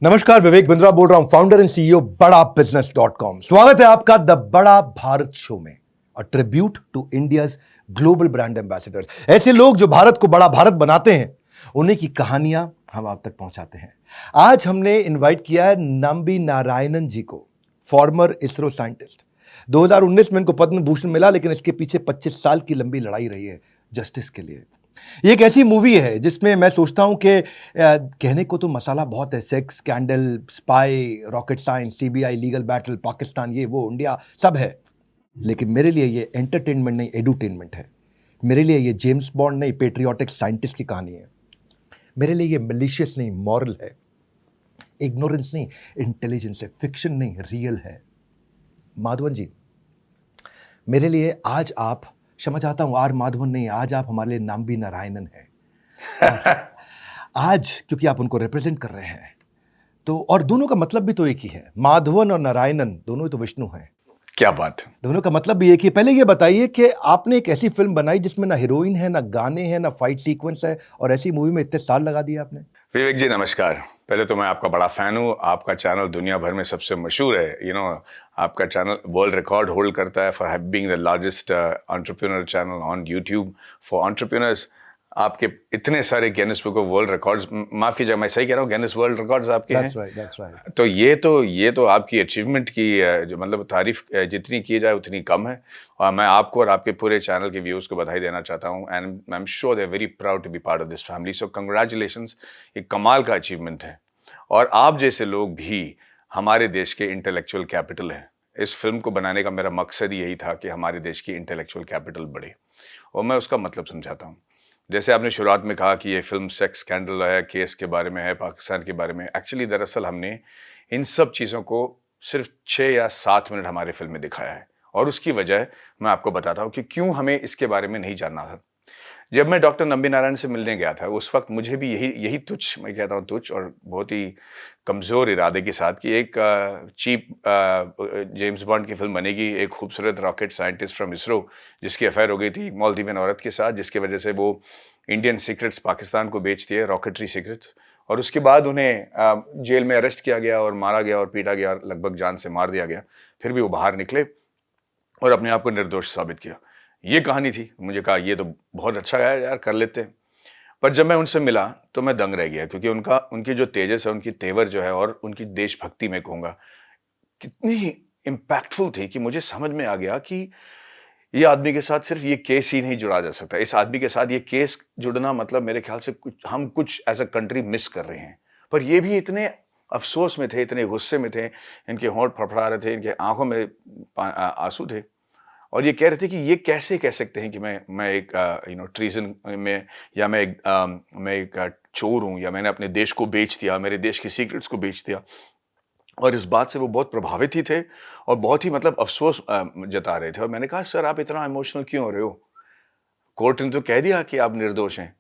नमस्कार, विवेक बिंद्रा बोल रहा हूं, founder and CEO Bada business .com। स्वागत है आपका द बड़ा भारत शो में, a tribute to India's global brand ambassadors. ऐसे लोग जो भारत को बड़ा भारत बनाते हैं, उन्हीं की कहानियां हम आप तक पहुंचाते हैं। आज हमने इनवाइट किया है नंबी नारायणन जी को, फॉर्मर इसरो साइंटिस्ट। 2019 में इनको पद्म भूषण मिला, लेकिन इसके पीछे 25 साल की लंबी लड़ाई रही है जस्टिस के लिए। ये एक ऐसी मूवी है जिसमें मैं सोचता हूं कि कहने को तो मसाला बहुत है, sex, scandal, spy, rocket science, CBI, legal battle, Pakistan, ये वो, इंडिया, सब है। लेकिन मेरे लिए ये एंटरटेनमेंट नहीं, एडुटेनमेंट है। मेरे लिए ये जेम्स बॉन्ड नहीं, पेट्रियोटिक साइंटिस्ट की कहानी है। मेरे लिए ये मिलिशियस नहीं, मॉरल है। इग्नोरेंस नहीं, इंटेलिजेंस है। फिक्शन नहीं, रियल है। माधवन जी, मेरे लिए आज आप, क्षमा चाहता हूं, आर माधवन नहीं, आज आप हमारे लिए नंबी नारायणन हैं। आज क्योंकि आप उनको रिप्रेजेंट कर रहे हैं, तो और दोनों का मतलब भी तो एक ही है। माधवन और नारायणन दोनों ही तो विष्णु हैं। क्या बात है। दोनों का मतलब भी एक ही। पहले ये बताइए कि आपने एक ऐसी फिल्म बनाई जिसमें ना हीरोइन है, ना गाने हैं, ना फाइट सीक्वेंस है, और ऐसी मूवी में इतने साल लगा दिए आपने। विवेक जी नमस्कार। पहले तो मैं आपका बड़ा फैन हूँ। आपका चैनल दुनिया भर में सबसे मशहूर है। आपका चैनल वर्ल्ड रिकॉर्ड होल्ड करता है for being the largest entrepreneur channel on YouTube for entrepreneurs. आपके इतने सारे Guinness book of world records, माफ कीजिए मैं सही कह रहा हूँ, गिनीज वर्ल्ड रिकॉर्ड्स आपके हैं। That's right. तो ये तो आपकी अचीवमेंट की जो मतलब तारीफ जितनी की जाए उतनी कम है। और मैं आपको और आपके पूरे चैनल के व्यूअर्स को बधाई देना चाहता हूँ, and I am sure they are very proud to be part of this family. So congratulations, ये कमाल का अचीवमेंट है। और आप जैसे लोग भी हमारे देश के इंटेलेक्चुअल कैपिटल हैं। इस फिल्म को बनाने का मेरा मकसद यही था कि हमारे देश की इंटेलेक्चुअल कैपिटल बढ़े, और मैं उसका मतलब समझाता हूँ। जैसे आपने शुरुआत में कहा कि ये फिल्म सेक्स स्कैंडल है, केस के बारे में है, पाकिस्तान के बारे में। एक्चुअली दरअसल हमने इन सब चीज़ों को सिर्फ 6 या 7 मिनट हमारे फिल्म में दिखाया है, और उसकी वजह मैं आपको बताता हूँ कि क्यों हमें इसके बारे में नहीं जानना था। जब मैं डॉक्टर नंबी नारायण से मिलने गया था, उस वक्त मुझे भी यही तुच्छ, मैं कहता हूँ तुच्छ और बहुत ही कमज़ोर इरादे के साथ कि एक चीप जेम्स बॉन्ड की फिल्म बनेगी, एक खूबसूरत रॉकेट साइंटिस्ट फ्रॉम इसरो जिसकी अफेयर हो गई थी मालदीवियन औरत के साथ, जिसकी वजह से वो इंडियन सीक्रेट्स पाकिस्तान को बेचती है, रॉकेटरी सीक्रेट्स। और उसके बाद उन्हें जेल में अरेस्ट किया गया और मारा गया और पीटा गया, लगभग जान से मार दिया गया। फिर भी वो बाहर निकले और अपने आप को निर्दोष साबित किया। ये कहानी थी। मुझे कहा ये तो बहुत अच्छा है यार, कर लेते हैं। पर जब मैं उनसे मिला तो मैं दंग रह गया, क्योंकि उनकी जो तेजस है, उनकी तेवर जो है, और उनकी देशभक्ति मैं कहूँगा कितनी इम्पैक्टफुल थी कि मुझे समझ में आ गया कि ये आदमी के साथ सिर्फ ये केस ही नहीं जुड़ा जा सकता। इस आदमी के साथ ये केस जुड़ना मतलब मेरे ख्याल से हम कुछ एज अ कंट्री मिस कर रहे हैं। पर ये भी इतने अफसोस में थे, इतने गुस्से में थे, इनके होंठ फड़फड़ा रहे थे, इनके आंखों में आंसू थे, और ये कह रहे थे कि ये कैसे कह सकते हैं कि मैं एक ट्रीजन में, या मैं एक चोर हूँ, या मैंने अपने देश को बेच दिया, मेरे देश के सीक्रेट्स को बेच दिया। और इस बात से वो बहुत प्रभावित ही थे और बहुत ही मतलब अफसोस जता रहे थे। और मैंने कहा सर आप इतना इमोशनल क्यों हो रहे हो? कोर्ट ने तो कह दिया कि आप निर्दोष हैं।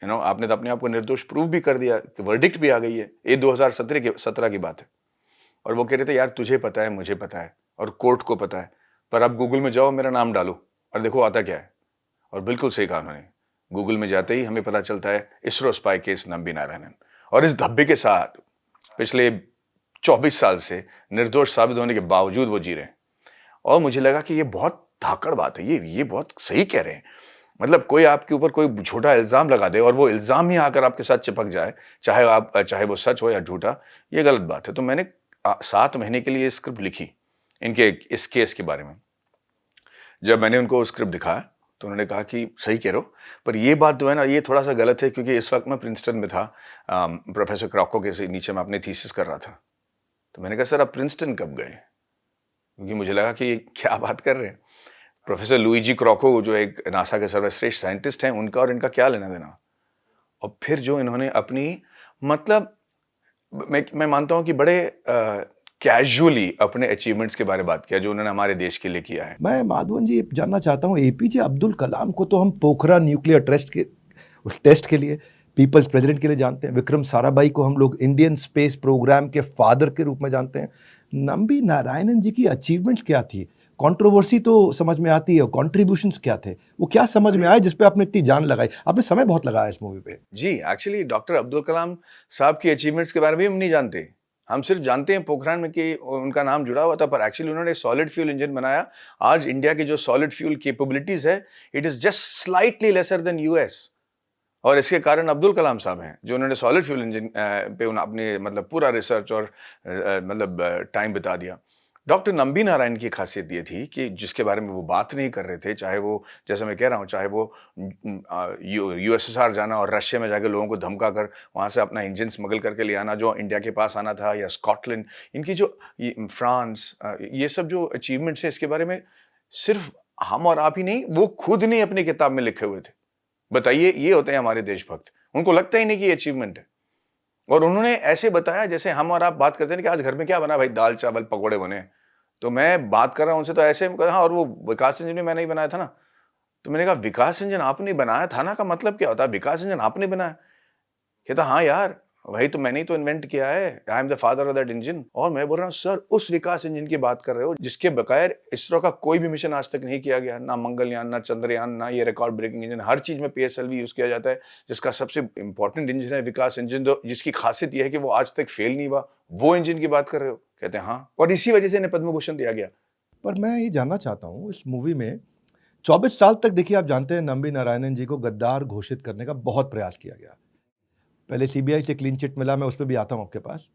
आपने तो अपने आप को निर्दोष प्रूव भी कर दिया, वर्डिक्ट भी आ गई है। ये 2017 की बात है। और वो कह रहे थे यार तुझे पता है, मुझे पता है, और कोर्ट को पता है, पर आप गूगल में जाओ, मेरा नाम डालो और देखो आता क्या है। और बिल्कुल सही कहा उन्होंने। गूगल में जाते ही हमें पता चलता है इसरो स्पाई केस नंबी नारायणन। और इस धब्बे के साथ पिछले 24 साल से निर्दोष साबित होने के बावजूद वो जी रहे हैं। और मुझे लगा कि ये बहुत धाकड़ बात है, ये बहुत सही कह रहे हैं। मतलब कोई आपके ऊपर कोई झूठा इल्जाम लगा दे और वो इल्जाम ही आकर आपके साथ चिपक जाए, चाहे वो सच हो या झूठा, ये गलत बात है। तो मैंने 7 महीने के लिए स्क्रिप्ट लिखी इनके इस केस के बारे में। जब मैंने उनको स्क्रिप्ट दिखाया तो उन्होंने कहा कि सही कह रहे हो, पर ये बात जो है ना, ये थोड़ा सा गलत है, क्योंकि इस वक्त मैं प्रिंसटन में था, प्रोफेसर क्रॉको के नीचे मैं अपने थीसिस कर रहा था। तो मैंने कहा सर आप प्रिंसटन कब गए? क्योंकि मुझे लगा कि ये क्या बात कर रहे हैं। प्रोफेसर लुइजी क्रॉको जो एक नासा के सर्वश्रेष्ठ साइंटिस्ट हैं, उनका और इनका क्या लेना देना। और फिर जो इन्होंने अपनी मतलब मैं मानता हूं कि बड़े कैजुअली अपने अचीवमेंट्स के बारे में बात किया जो उन्होंने हमारे देश के लिए किया है। मैं माधवन जी जानना चाहता हूं, एपीजे अब्दुल कलाम को तो हम पोखरण न्यूक्लियर टेस्ट के लिए पीपल्स प्रेसिडेंट के लिए जानते हैं। विक्रम साराभाई को हम लोग इंडियन स्पेस प्रोग्राम के फादर के रूप में जानते हैं। नंबी नारायणन जी की अचीवमेंट क्या थी? कंट्रोवर्सी तो समझ में आती है, कॉन्ट्रीब्यूशंस क्या थे, वो क्या समझ में आए जिस पे आपने इतनी जान लगाई? आपने समय बहुत लगाया इस मूवी पे। जी, एक्चुअली डॉक्टर अब्दुल कलाम साहब की अचीवमेंट्स के बारे में हम नहीं जानते। हम सिर्फ जानते हैं पोखरान में कि उनका नाम जुड़ा हुआ था, पर एक्चुअली उन्होंने सॉलिड फ्यूल इंजन बनाया। आज इंडिया की जो सॉलिड फ्यूल कैपेबिलिटीज है, it is just slightly lesser than US. और इसके कारण अब्दुल कलाम साहब हैं, जो उन्होंने सॉलिड फ्यूल इंजन पे अपने मतलब पूरा रिसर्च और मतलब टाइम बिता दिया। डॉक्टर नंबी नारायण की खासियत ये थी कि जिसके बारे में वो बात नहीं कर रहे थे, चाहे वो, जैसे मैं कह रहा हूँ, चाहे वो यूएसएसआर जाना और रशिया में जाकर लोगों को धमका कर वहाँ से अपना इंजन स्मगल करके ले आना, जो इंडिया के पास आना था, या स्कॉटलैंड, इनकी जो फ्रांस, ये सब जो अचीवमेंट्स है, इसके बारे में सिर्फ हम और आप ही नहीं, वो खुद नहीं अपनी किताब में लिखे हुए थे। बताइए, ये होते हैं हमारे देशभक्त। उनको लगता ही नहीं कि ये अचीवमेंट है, और उन्होंने ऐसे बताया जैसे हम और आप बात करते हैं कि आज घर में क्या बना भाई, दाल चावल पकौड़े बने। तो मैं बात कर रहा हूं उनसे, तो ऐसे हाँ, और वो विकास इंजन भी मैंने ही बनाया था ना। तो मैंने कहा, विकास इंजन आपने बनाया था ना का मतलब क्या होता है? विकास इंजन आपने बनाया? कहता, हाँ यार, वही तो मैंने ही तो इन्वेंट किया है, I am the father of that engine. और मैं बोल रहा हूँ, सर उस विकास इंजन की बात कर रहे हो जिसके बगैर इसरो का कोई भी मिशन आज तक नहीं किया गया, ना मंगलयान, ना चंद्रयान, ना ये रिकॉर्ड ब्रेकिंग इंजन। हर चीज में पीएसएलवी यूज किया जाता है, जिसका सबसे इंपॉर्टेंट इंजन है विकास इंजन, जो जिसकी खासियत यह है कि वो आज तक फेल नहीं हुआ, वो इंजन की बात कर रहे हो? कहते हैं हाँ, और इसी वजह से इन्हें पद्म भूषण दिया गया। पर मैं ये जानना चाहता हूँ, इस मूवी में 24 साल तक देखिए, आप जानते हैं नंबी नारायणन जी को गद्दार घोषित करने का बहुत प्रयास किया गया। पहले सीबीआई से क्लीन चिट मिला, मैं उस पर भी आता हूँ आपके पास।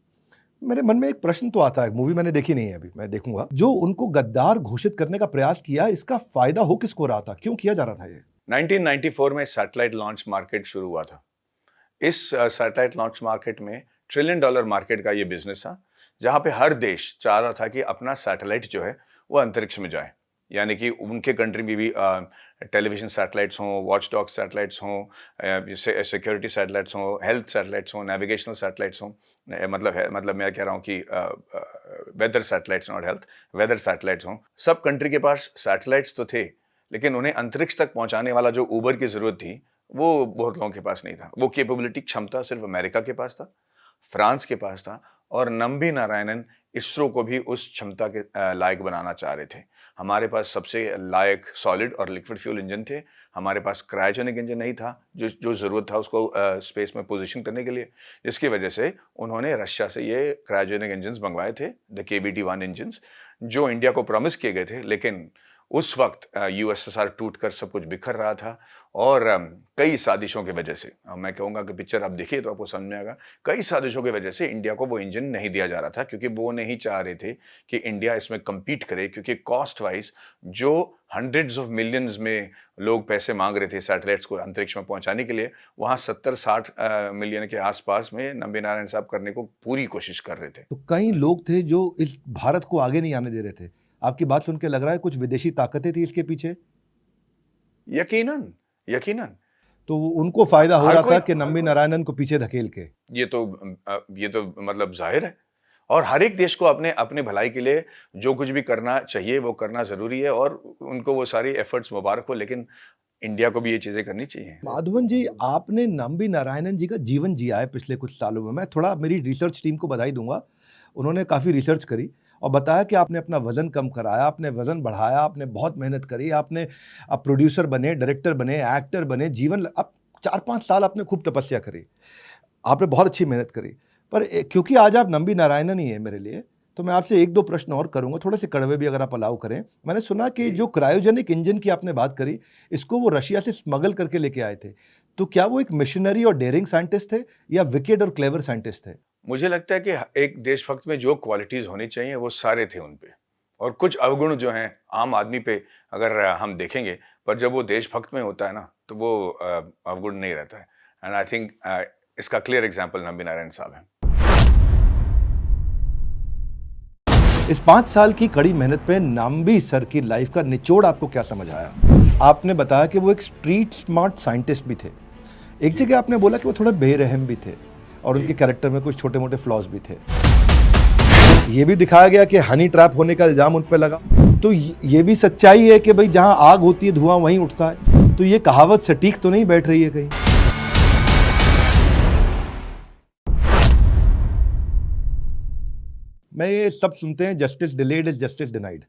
मेरे मन में एक प्रश्न तो आता है, मूवी मैंने देखी नहीं है अभी, मैं देखूंगा। जो उनको गद्दार घोषित करने का प्रयास किया, इसका फायदा हो किसको रहा था, क्यों किया जा रहा था ये? 1994 में सैटेलाइट लॉन्च मार्केट शुरू हुआ था। इस सैटेलाइट लॉन्च मार्केट में $1 ट्रिलियन मार्केट का ये बिजनेस था, जहां पे हर देश चाह रहा था कि अपना सैटेलाइट जो है वो अंतरिक्ष में जाए। यानी कि उनके कंट्री में भी टेलीविजन सैटेलाइट्स हों, वॉच डॉग सैटेलाइट्स हों, सिक्योरिटी सैटेलाइट्स हों, हेल्थ सैटेलाइट्स हों, नेविगेशनल सैटेलाइट्स हों, मतलब मैं कह रहा हूँ कि weather satellites, not health, weather satellites हों। सब कंट्री के पास सैटेलाइट्स तो थे, लेकिन उन्हें अंतरिक्ष तक पहुंचाने वाला जो ऊबर की जरूरत थी, वो बहुत लोगों के पास नहीं था। वो कैपेबिलिटी, क्षमता सिर्फ अमेरिका के पास था, फ्रांस के पास था, और नंबी नारायणन इसरो को भी उस क्षमता के लायक बनाना चाह रहे थे। हमारे पास सबसे लायक सॉलिड और लिक्विड फ्यूल इंजन थे, हमारे पास क्रायोजेनिक इंजन नहीं था, जो ज़रूरत था उसको स्पेस में पोजीशन करने के लिए, जिसकी वजह से उन्होंने रशिया से ये क्रायोजेनिक इंजन मंगवाए थे, द KBT-1 इंजन, जो इंडिया को प्रॉमिस किए गए थे। लेकिन उस वक्त यूएसएसआर टूटकर सब कुछ बिखर रहा था, और कई साजिशों की वजह से, मैं कहूँगा कि पिक्चर आप देखिए तो आपको समझ में आएगा, कई साजिशों की वजह से इंडिया को वो इंजन नहीं दिया जा रहा था, क्योंकि वो नहीं चाह रहे थे कि इंडिया इसमें कम्पीट करे, क्योंकि कॉस्ट वाइज जो हंड्रेड्स ऑफ मिलियंस में लोग पैसे मांग रहे थे सैटेलाइट्स को अंतरिक्ष में पहुंचाने के लिए, वहाँ 70-60 मिलियन के आसपास में नंबी नारायण साहब करने को पूरी कोशिश कर रहे थे। तो कई लोग थे जो इस भारत को आगे नहीं आने दे रहे थे। आपकी बात सुन के लग रहा है कुछ विदेशी ताकतें थी इसके पीछे। यकीनन, यकीनन। तो उनको फायदा हो हर रहा कोई- था कि नंबी नारायणन को पीछे धकेल के। ये तो मतलब जाहिर है, और हर एक देश को अपने अपने भलाई के लिए जो कुछ भी करना चाहिए वो करना जरूरी है, और उनको वो सारी एफर्ट्स मुबारक हो, लेकिन इंडिया को भी ये चीजें करनी चाहिए। माधवन जी, आपने नंबी नारायणन जी का जीवन जिया है पिछले कुछ सालों में। मैं थोड़ा मेरी रिसर्च टीम को बधाई दूंगा, उन्होंने काफ़ी रिसर्च करी और बताया कि आपने अपना वज़न कम कराया, आपने वज़न बढ़ाया, आपने बहुत मेहनत करी, आपने आप प्रोड्यूसर बने, डायरेक्टर बने, एक्टर बने, जीवन अब 4-5 साल आपने खूब तपस्या करी, आपने बहुत अच्छी मेहनत करी। पर क्योंकि आज आप नंबी नारायणन ही है मेरे लिए, तो मैं आपसे 1-2 प्रश्न और करूंगा, थोड़े से कड़वे भी अगर आप अलाउ करें। मैंने सुना कि जो क्रायोजेनिक इंजन की आपने बात करी, इसको वो रशिया से स्मगल करके लेके आए थे। तो क्या वो एक मिशनरी और डेयरिंग साइंटिस्ट थे या विकेड और क्लेवर साइंटिस्ट थे? मुझे लगता है कि एक देशभक्त में जो क्वालिटीज होनी चाहिए वो सारे थे उन पे, और कुछ अवगुण जो हैं आम आदमी पे अगर हम देखेंगे, पर जब वो देशभक्त में होता है ना, तो वो अवगुण नहीं रहता है। एंड आई थिंक इसका क्लियर एग्जांपल नंबी नारायण साहब हैं। इस 5 साल की कड़ी मेहनत पे नाम्बी सर की लाइफ का निचोड़ आपको क्या समझ आया? आपने बताया कि वो एक स्ट्रीट स्मार्ट साइंटिस्ट भी थे। एक जगह आपने बोला कि वो थोड़े बेरहम भी थे और उनके कैरेक्टर में कुछ छोटे मोटे फ्लॉज भी थे। ये भी दिखाया गया कि हनी ट्रैप होने का इल्जाम उन पर लगा। तो ये भी सच्चाई है कि भाई जहां आग होती है धुआं वहीं उठता है। तो ये कहावत सटीक तो नहीं बैठ रही है कहीं? मैं ये सब सुनते हैं justice delayed is justice denied.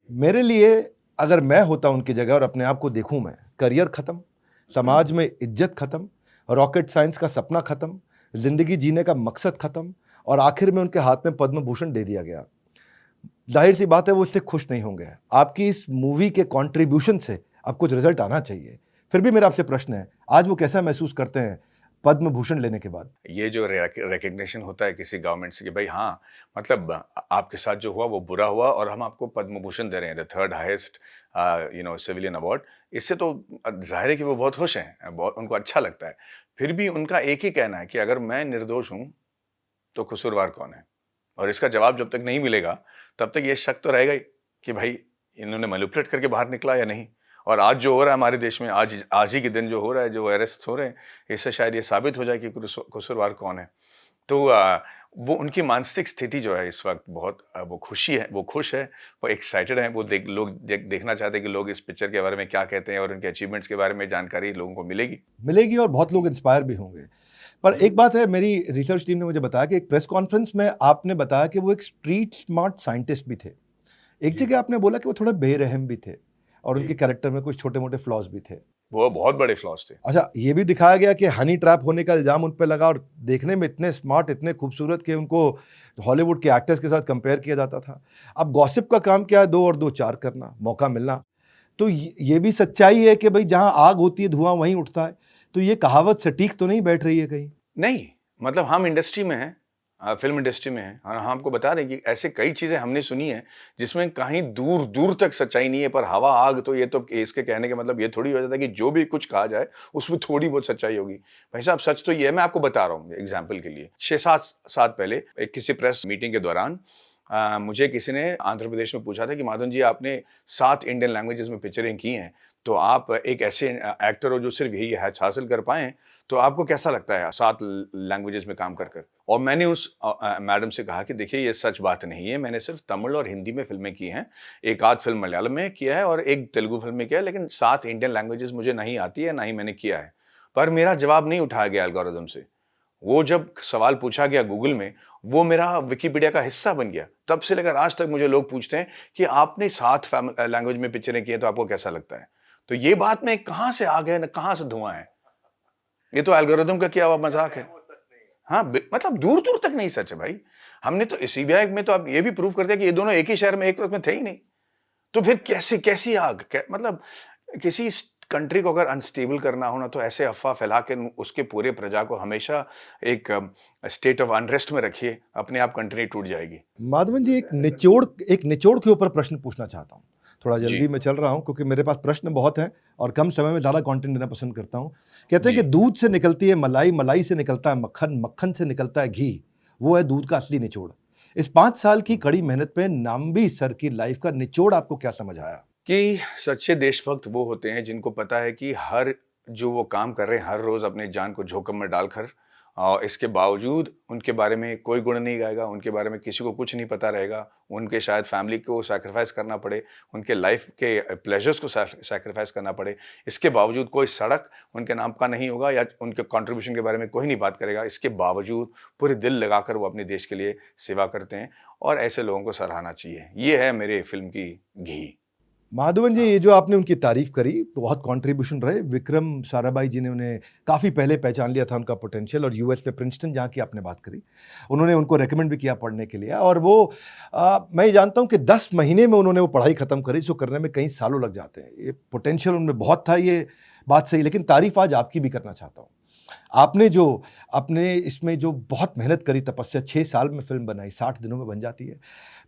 मेरे लिए अगर मैं होता उनकी जगह और अपने आप को देखूं, मैं करियर खत्म, समाज में इज्जत खत्म, रॉकेट साइंस का सपना खत्म, जिंदगी जीने का मकसद खत्म, और आखिर में उनके हाथ में पद्म भूषण दे दिया गया। जाहिर सी बात है वो इससे खुश नहीं होंगे। आपकी इस मूवी के कंट्रीब्यूशन से अब कुछ रिजल्ट आना चाहिए। फिर भी मेरा आपसे प्रश्न है, आज वो कैसा महसूस करते हैं पद्म भूषण लेने के बाद? ये जो रिकग्निशन होता है किसी गवर्नमेंट से कि भाई हाँ, मतलब आपके साथ जो हुआ वो बुरा हुआ और हम आपको पद्म भूषण दे रहे हैं, the third highest civilian award. इससे तो जाहिर है कि वो बहुत खुश हैं, बहुत उनको अच्छा लगता है। फिर भी उनका एक ही कहना है कि अगर मैं निर्दोष हूँ तो कसूरवार कौन है? और इसका जवाब जब तक नहीं मिलेगा तब तक ये शक तो रहेगा ही कि भाई इन्होंने मैनिपुलेट करके बाहर निकला या नहीं। और आज जो हो रहा है हमारे देश में, आज आज ही के दिन जो हो रहा है, जो अरेस्ट हो रहे हैं, इससे शायद ये साबित हो जाए कि कसूरवार कौन है। तो वो उनकी मानसिक स्थिति जो है इस वक्त बहुत वो खुशी है, वो खुश है, वो एक्साइटेड है, वो देखना चाहते हैं कि लोग इस पिक्चर के बारे में क्या कहते हैं और उनके अचीवमेंट्स के बारे में जानकारी लोगों को मिलेगी और बहुत लोग इंस्पायर भी होंगे। पर एक बात है, मेरी रिसर्च टीम ने मुझे बताया कि एक प्रेस कॉन्फ्रेंस में आपने बताया कि वो एक स्ट्रीट स्मार्ट साइंटिस्ट भी थे। एक जी। जगह आपने बोला कि वो थोड़े बेरहम भी थे और जी। उनके कैरेक्टर में कुछ छोटे मोटे फ्लॉज भी थे। वो बहुत बड़े फ्लॉस थे। अच्छा, ये भी दिखाया गया कि हनी ट्रैप होने का इल्जाम उन पे लगा और देखने में इतने स्मार्ट, इतने खूबसूरत कि उनको हॉलीवुड के एक्टर्स के साथ कंपेयर किया जाता था। अब गॉसिप का काम क्या है? 2 और 2 4 करना, मौका मिलना। तो ये भी सच्चाई है कि भाई जहां आग होती है धुआं वहीं उठता है। तो ये कहावत सटीक तो नहीं बैठ रही है कहीं? नहीं, मतलब हम इंडस्ट्री में हैं, फ़िल्म इंडस्ट्री में हैं और हम आपको बता दें कि ऐसे कई चीज़ें हमने सुनी हैं, जिसमें कहीं दूर-दूर तक सच्चाई नहीं है, पर हवा आग तो ये तो इसके कहने का मतलब ये थोड़ी हो जाता है कि जो भी कुछ कहा जाए, उसमें थोड़ी बहुत सच्चाई होगी। भाई साहब, सच तो ये है, मैं आपको बता रहा हूँ एग्ज़ाम्पल के लिए। 6-7 साल पहले एक किसी प्रेस मीटिंग के दौरान मुझे किसी ने आंध्र प्रदेश में पूछा था कि माधवन जी, आपने 7 इंडियन लैंग्वेजेज़ में पिक्चरें की हैं, तो आप एक ऐसे एक्टर हो जो सिर्फ़ यही हैच हासिल कर पाए हैं, तो आपको कैसा लगता है 7 लैंग्वेजेज़ में काम कर कर? और मैंने उस मैडम से कहा कि देखिए ये सच बात नहीं है, मैंने सिर्फ़ तमिल और हिंदी में फ़िल्में की हैं, एक आध फ़िल्म मलयालम में किया है और एक तेलुगु फ़िल्म में किया है, लेकिन 7 इंडियन लैंग्वेजेज़ मुझे नहीं आती है, ना ही मैंने किया है। पर मेरा जवाब नहीं उठाया गया एल्गोरिदम से। वो जब सवाल पूछा गया गूगल में, वो मेरा विकिपीडिया का हिस्सा बन गया। तब से लेकर आज तक मुझे लोग पूछते हैं कि आपने 7 लैंग्वेज में पिक्चरें की हैं, तो आपको कैसा लगता है? तो ये बात में कहाँ से आग है, न कहाँ से धुआँ है? ये तो एल्गोरिदम का किया हुआ मज़ाक है। हाँ, मतलब दूर-दूर तक नहीं सच है भाई। हमने तो सीबीआई में तो अब ये भी प्रूव कर दिया कि ये दोनों एक ही शहर में, एक वक़्त में थे ही नहीं। तो फिर कैसी आग? मतलब किसी कंट्री को अगर अनस्टेबल करना हो ना, तो ऐसे अफ़वाह फैला के उसके पूरे प्रजा को हमेशा एक स्टेट ऑफ अनरेस्ट में रखिए, अपने आप कंट्री टूट जाएगी। माधवन जी, एक निचोड़ के ऊपर प्रश्न पूछना चाहता हूँ। थोड़ा जी। जल्दी में चल रहा हूँ क्योंकि मेरे पास प्रश्न बहुत हैं और कम समय में ज़्यादा कंटेंट देना पसंद करता हूँ। कहते हैं जी। कि दूध से निकलती है मलाई, मलाई से निकलता है मक्खन, मक्खन से निकलता है घी। वो है दूध का असली निचोड़। इस 5 साल की कड़ी मेहनत में नाम्बी सर की लाइफ का निचोड़ आपको क्या समझ आया? कि सच्चे देशभक्त वो होते हैं जिनको पता है कि हर जो वो काम कर रहे हैं, हर रोज़ अपनी जान को जोखिम में डालकर, और इसके बावजूद उनके बारे में कोई गुण नहीं गाएगा, उनके बारे में किसी को कुछ नहीं पता रहेगा, उनके शायद फैमिली को सैक्रिफाइस करना पड़े, उनके लाइफ के प्लेजर्स को सैक्रिफाइस करना पड़े, इसके बावजूद कोई सड़क उनके नाम का नहीं होगा या उनके कंट्रीब्यूशन के बारे में कोई नहीं बात करेगा। इसके बावजूद पूरे दिल लगाकर वो अपने देश के लिए सेवा करते हैं और ऐसे लोगों को सराहना चाहिए। ये है मेरे फ़िल्म की घी। माधवन जी, हाँ। ये जो आपने उनकी तारीफ करी, तो बहुत कंट्रीब्यूशन रहे। विक्रम साराभाई जी ने उन्हें काफ़ी पहले पहचान लिया था, उनका पोटेंशियल, और यूएस में प्रिंसटन जहाँ की आपने बात करी, उन्होंने उनको रेकमेंड भी किया पढ़ने के लिए। और वो मैं ये जानता हूँ कि 10 महीने में उन्होंने वो पढ़ाई ख़त्म करी, जो करने में कई सालों लग जाते हैं। ये पोटेंशियल उनमें बहुत था, ये बात सही। लेकिन तारीफ आज आपकी भी करना चाहता हूँ। आपने जो अपने इसमें जो बहुत मेहनत करी, तपस्या, 6 साल में फ़िल्म बनाई, 60 दिनों में बन जाती है।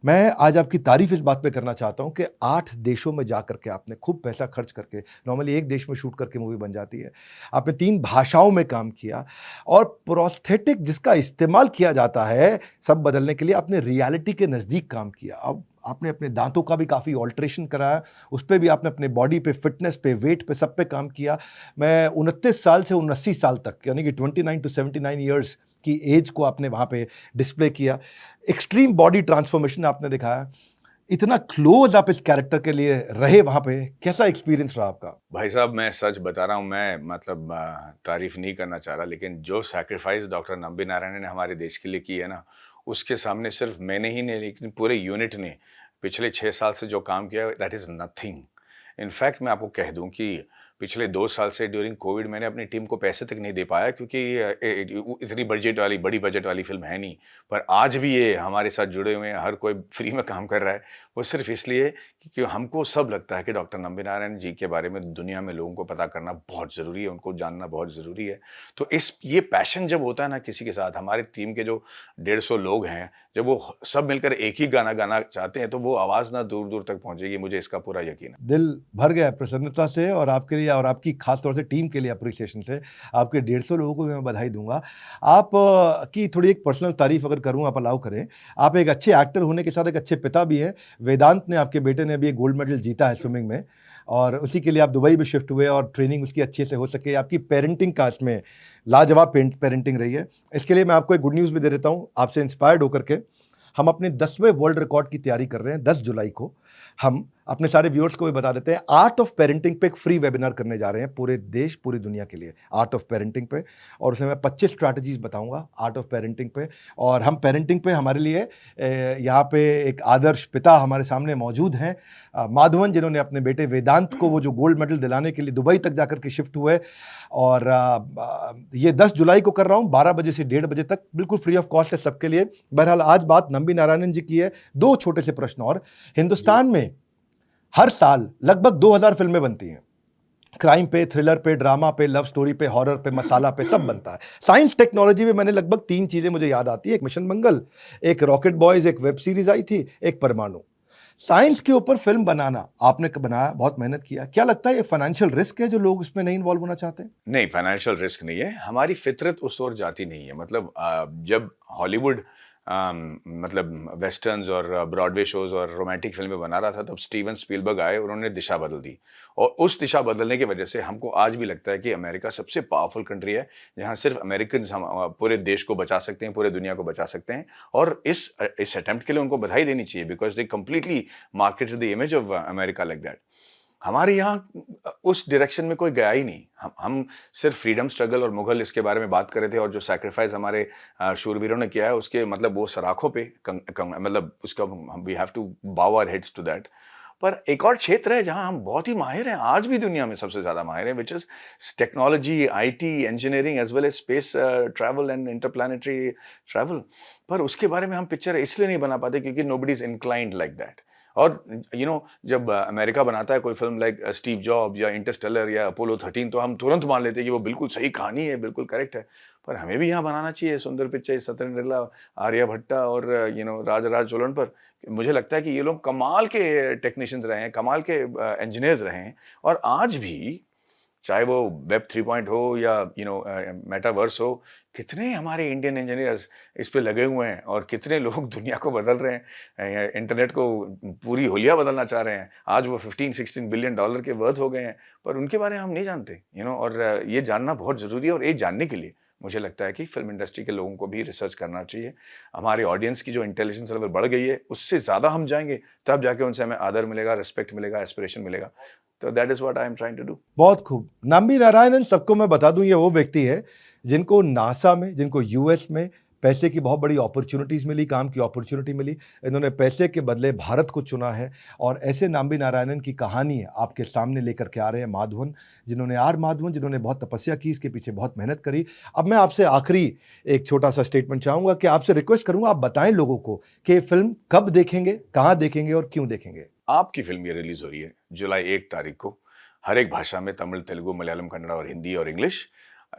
मैं आज आपकी तारीफ़ इस बात पे करना चाहता हूँ कि 8 देशों में जा करके आपने खूब पैसा खर्च करके, नॉर्मली एक देश में शूट करके मूवी बन जाती है। आपने 3 भाषाओं में काम किया और प्रोस्थेटिक जिसका इस्तेमाल किया जाता है सब बदलने के लिए, आपने रियलिटी के नज़दीक काम किया। अब आपने अपने दांतों का भी काफ़ी ऑल्ट्रेशन कराया, उस पे भी आपने अपने बॉडी पे, फिटनेस पे, वेट पे, सब पे काम किया। मैं 29 साल से 79 साल तक, यानी कि 29 टू 79 ईयर्स की एज को आपने वहाँ पे डिस्प्ले किया। एक्सट्रीम बॉडी ट्रांसफॉर्मेशन आपने दिखाया। इतना क्लोज आप इस कैरेक्टर के लिए रहे वहाँ पे, कैसा एक्सपीरियंस रहा आपका? भाई साहब, मैं सच बता रहा हूँ, मैं मतलब तारीफ़ नहीं करना चाह रहा, लेकिन जो सैक्रिफ़ाइस डॉक्टर नंबी नारायण ने हमारे देश के लिए की है ना, उसके सामने सिर्फ़ मैंने ही नहीं, लेकिन पूरे यूनिट ने पिछले 6 साल से जो काम किया है, दैट इज़ नथिंग। इनफैक्ट मैं आपको कह दूँ कि पिछले 2 साल से ड्यूरिंग कोविड मैंने अपनी टीम को पैसे तक नहीं दे पाया क्योंकि इतनी बड़ी बजट वाली फ़िल्म है नहीं। पर आज भी ये हमारे साथ जुड़े हुए हैं, हर कोई फ्री में काम कर रहा है। वो सिर्फ़ इसलिए कि हमको सब लगता है कि डॉक्टर नंबी नारायण जी के बारे में दुनिया में लोगों को पता करना बहुत ज़रूरी है, उनको जानना बहुत ज़रूरी है। तो ये पैशन जब होता है ना किसी के साथ, हमारी टीम के जो 150 लोग हैं, जब वो सब मिलकर एक ही गाना गाना चाहते हैं, तो वो आवाज़ ना दूर-दूर तक पहुँचेगी, मुझे इसका पूरा यकीन है। दिल भर गया है प्रसन्नता से और आपके लिए और आपकी खास तौर से टीम के लिए अप्रिसिएशन से। आपके 150 लोगों को भी मैं बधाई दूँगा। आप की थोड़ी एक पर्सनल तारीफ़ अगर करूँ, आप अलाउ करें। आप एक अच्छे एक्टर होने के साथ एक अच्छे पिता भी हैं। वेदांत ने, आपके बेटे ने अभी एक गोल्ड मेडल जीता है स्विमिंग में और उसी के लिए आप दुबई भी शिफ्ट हुए और ट्रेनिंग उसकी अच्छे से हो सके। आपकी पेरेंटिंग का इसमें लाजवाब पेरेंटिंग रही है। इसके लिए मैं आपको एक गुड न्यूज़ भी दे देता हूँ। आपसे इंस्पायर्ड होकर के हम अपने 10वें वर्ल्ड रिकॉर्ड की तैयारी कर रहे हैं। 10 जुलाई को हम अपने सारे व्यूअर्स को भी बता देते हैं, आर्ट ऑफ पेरेंटिंग पे एक फ्री वेबिनार करने जा रहे हैं पूरे देश, पूरी दुनिया के लिए, आर्ट ऑफ पेरेंटिंग पे। और उसमें मैं 25 स्ट्रैटेजीज बताऊंगा आर्ट ऑफ पेरेंटिंग पे। और हम पेरेंटिंग पे हमारे लिए यहाँ पे एक आदर्श पिता हमारे सामने मौजूद हैं, माधवन, जिन्होंने अपने बेटे वेदांत को वो जो गोल्ड मेडल दिलाने के लिए दुबई तक जाकर के शिफ्ट हुए। और ये 10 जुलाई को कर रहा हूँ, 12 बजे से 1:30 बजे तक, बिल्कुल फ्री ऑफ कॉस्ट है सबके लिए। बहरहाल आज बात नंबी नारायणन जी की है। 2 छोटे से प्रश्न और। हिंदुस्तान में हर साल लगभग 2000 फिल्में बनती हैं, क्राइम पे, थ्रिलर पे, ड्रामा पे, लव स्टोरी पे, हॉरर पे, मसाला पे, सब बनता है। साइंस टेक्नोलॉजी में मैंने लगभग 3 चीजें मुझे याद आती है, एक मिशन मंगल, एक रॉकेट बॉयज, एक वेब सीरीज आई थी, एक परमाणु। साइंस के ऊपर फिल्म बनाना आपने बनाया, बहुत मेहनत किया। क्या लगता है ये फाइनेंशियल रिस्क है जो लोग इसमें नहीं इन्वॉल्व होना चाहते? नहीं, फाइनेंशियल रिस्क नहीं है, हमारी फ़ितरत उस ओर जाती नहीं है। मतलब जब हॉलीवुड मतलब वेस्टर्न्स और ब्रॉडवे शोज़ और रोमांटिक फ़िल्में बना रहा था, तब स्टीवन स्पीलबर्ग आए, उन्होंने दिशा बदल दी। और उस दिशा बदलने की वजह से हमको आज भी लगता है कि अमेरिका सबसे पावरफुल कंट्री है, जहाँ सिर्फ़ अमेरिकन्स हम पूरे देश को बचा सकते हैं, पूरे दुनिया को बचा सकते हैं। और इस अटेम्प्ट के लिए उनको बधाई देनी चाहिए, because they completely marketed the image of America like that. हमारे यहाँ उस डायरेक्शन में कोई गया ही नहीं। हम सिर्फ फ्रीडम स्ट्रगल और मुगल इसके बारे में बात कर रहे थे, और जो सैक्रिफाइस हमारे शूरवीरों ने किया है उसके मतलब वो सराखों पे मतलब उसका वी हैव टू बाउ आवर हेड्स टू दैट। पर एक और क्षेत्र है जहाँ हम बहुत ही माहिर हैं, आज भी दुनिया में सबसे ज़्यादा माहिर हैं, which is technology, IT, engineering as well as space travel and interplanetary travel. पर उसके बारे में हम पिक्चर इसलिए नहीं बना पाते क्योंकि nobody is inclined like that. और जब अमेरिका बनाता है कोई फिल्म लाइक स्टीव जॉब या इंटरस्टेलर या अपोलो 13, तो हम तुरंत मान लेते हैं कि वो बिल्कुल सही कहानी है, बिल्कुल करेक्ट है। पर हमें भी यहाँ बनाना चाहिए सुंदर पिक्चर, सत्येंद्र, आर्यभट्टा और राजराज चोलन पर। मुझे लगता है कि ये लोग कमाल के टेक्नीशियंस रहे हैं, कमाल के इंजीनियर्स रहे हैं। और आज भी चाहे वो वेब 3 हो या मेटावर्स हो, कितने हमारे इंडियन इंजीनियर्स इस पे लगे हुए हैं और कितने लोग दुनिया को बदल रहे हैं, इंटरनेट को पूरी हुलिया बदलना चाह रहे हैं। आज वो 15-16 बिलियन डॉलर के वर्थ हो गए हैं, पर उनके बारे में हम नहीं जानते। और ये जानना बहुत ज़रूरी है। और ये जानने के लिए मुझे लगता है कि फिल्म इंडस्ट्री के लोगों को भी रिसर्च करना चाहिए। हमारे ऑडियंस की जो इंटेलिजेंस लेवल बढ़ गई है, उससे ज़्यादा हम जाएंगे, तब जाके उनसे हमें आदर मिलेगा, रिस्पेक्ट मिलेगा, एस्पिरेशन मिलेगा। तो that is what I am trying to do. बहुत खूब। नंबी नारायणन, सबको मैं बता दूं, ये वो व्यक्ति है जिनको नासा में, जिनको यूएस में पैसे की बहुत बड़ी अपॉर्चुनिटीज़ मिली, काम की अपॉर्चुनिटी मिली। इन्होंने पैसे के बदले भारत को चुना है। और ऐसे नंबी नारायणन की कहानी आपके सामने लेकर के आ रहे हैं माधवन, माधवन जिन्होंने बहुत तपस्या की, इसके पीछे बहुत मेहनत करी। अब मैं आपसे आखिरी एक छोटा सा स्टेटमेंट चाहूँगा कि आपसे रिक्वेस्ट करूँगा, आप बताएं लोगों को कि फिल्म कब देखेंगे, कहाँ देखेंगे और क्यों देखेंगे। आपकी फिल्म ये रिलीज हो रही है जुलाई 1 तारीख को, हर एक भाषा में, तमिल, तेलुगु, मलयालम, कन्नड़ा और हिंदी और इंग्लिश,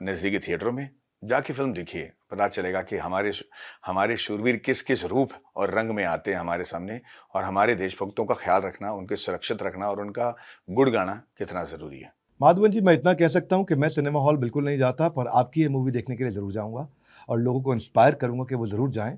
नज़दीकी थिएटरों में। जाके फिल्म देखिए, पता चलेगा कि हमारे शूरवीर किस किस रूप और रंग में आते हैं हमारे सामने, और हमारे देशभक्तों का ख्याल रखना, उनके सुरक्षित रखना और उनका गुण गाना कितना ज़रूरी है। माधवन जी, मैं इतना कह सकता हूं कि मैं सिनेमा हॉल बिल्कुल नहीं जाता, पर आपकी ये मूवी देखने के लिए ज़रूर जाऊंगा और लोगों को इंस्पायर करूंगा कि वो ज़रूर जाएं।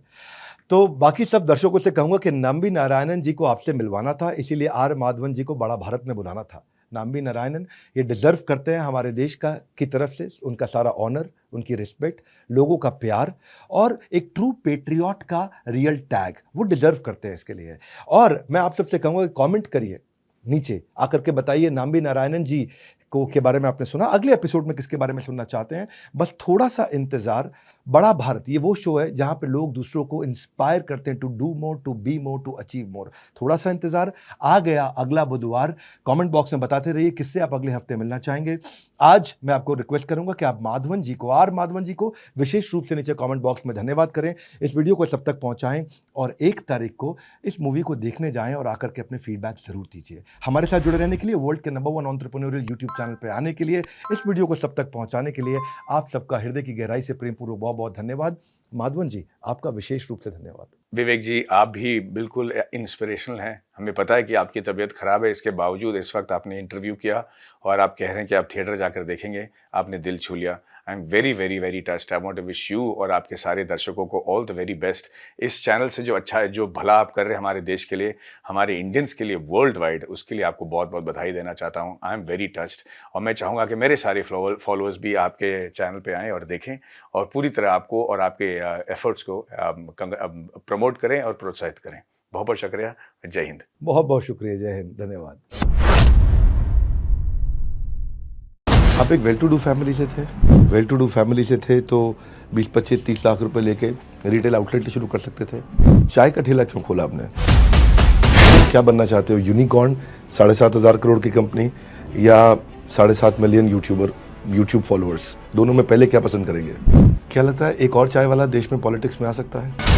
तो बाकी सब दर्शकों से कहूंगा कि नंबी नारायणन जी को आपसे मिलवाना था, इसीलिए आर माधवन जी को बड़ा भारत में बुलाना था। नंबी नारायणन ये डिजर्व करते हैं हमारे देश की तरफ से उनका सारा ऑनर, उनकी रिस्पेक्ट, लोगों का प्यार और एक ट्रू पेट्रियट का रियल टैग, वो डिजर्व करते हैं इसके लिए। और मैं आप सबसे कहूँगा कि कॉमेंट करिए, नीचे आकर के बताइए नंबी नारायणन जी को के बारे में आपने सुना, अगले एपिसोड में किसके बारे में सुनना चाहते हैं। बस थोड़ा सा इंतजार, बड़ा भारत ये वो शो है जहां पे लोग दूसरों को इंस्पायर करते हैं to do more, to be more, to achieve more. थोड़ा सा इंतजार, आ गया अगला बुधवार। कमेंट बॉक्स में बताते रहिए किससे आप अगले हफ्ते मिलना चाहेंगे। आज मैं आपको रिक्वेस्ट करूंगा कि आप माधवन जी को, आर माधवन जी को विशेष रूप से नीचे कमेंट बॉक्स में धन्यवाद करें। इस वीडियो को सब तक पहुंचाएं और 1 तारीख को इस मूवी को देखने जाएं और आकर के अपने फीडबैक जरूर दीजिए। हमारे साथ जुड़े रहने के लिए, वर्ल्ड के नंबर 1 एंटरप्रेन्योरियल यूट्यूब चैनल पर आने के लिए, इस वीडियो को सब तक पहुंचाने के लिए आप सबका हृदय की गहराई से प्रेमपूर्वक बहुत बहुत धन्यवाद। माधवन जी, आपका विशेष रूप से धन्यवाद। विवेक जी, आप भी बिल्कुल इंस्पिरेशनल हैं। हमें पता है कि आपकी तबीयत ख़राब है, इसके बावजूद इस वक्त आपने इंटरव्यू किया और आप कह रहे हैं कि आप थिएटर जाकर देखेंगे। आपने दिल छू लिया। I am very very very touched. I want to wish you और आपके सारे दर्शकों को ऑल द वेरी बेस्ट। इस चैनल से जो अच्छा है, जो भला आप कर रहे हैं हमारे देश के लिए, हमारे इंडियंस के लिए, वर्ल्ड वाइड, उसके लिए आपको बहुत बहुत बधाई देना चाहता हूँ। आई एम वेरी टच्ड और मैं चाहूँगा कि मेरे सारे फॉलोअर्स भी आपके चैनल पे आएँ और देखें और पूरी तरह आपको और आपके एफर्ट्स को प्रमोट करें और प्रोत्साहित करें। बहुत बहुत शुक्रिया। जय हिंद। बहुत बहुत शुक्रिया। जय हिंद। धन्यवाद। आप एक वेल टू डू फैमिली से थे। वेल टू डू फैमिली से थे तो 20, 25, 30 लाख रुपए लेके रिटेल आउटलेट शुरू कर सकते थे। चाय का ठेला क्यों खोला आपने? क्या बनना चाहते हो? यूनिकॉर्न, 7,500 करोड़ की कंपनी, या 7.5 मिलियन यूट्यूब फॉलोअर्स? दोनों में पहले क्या पसंद करेंगे? क्या लगता है एक और चाय वाला देश में पॉलिटिक्स में आ सकता है?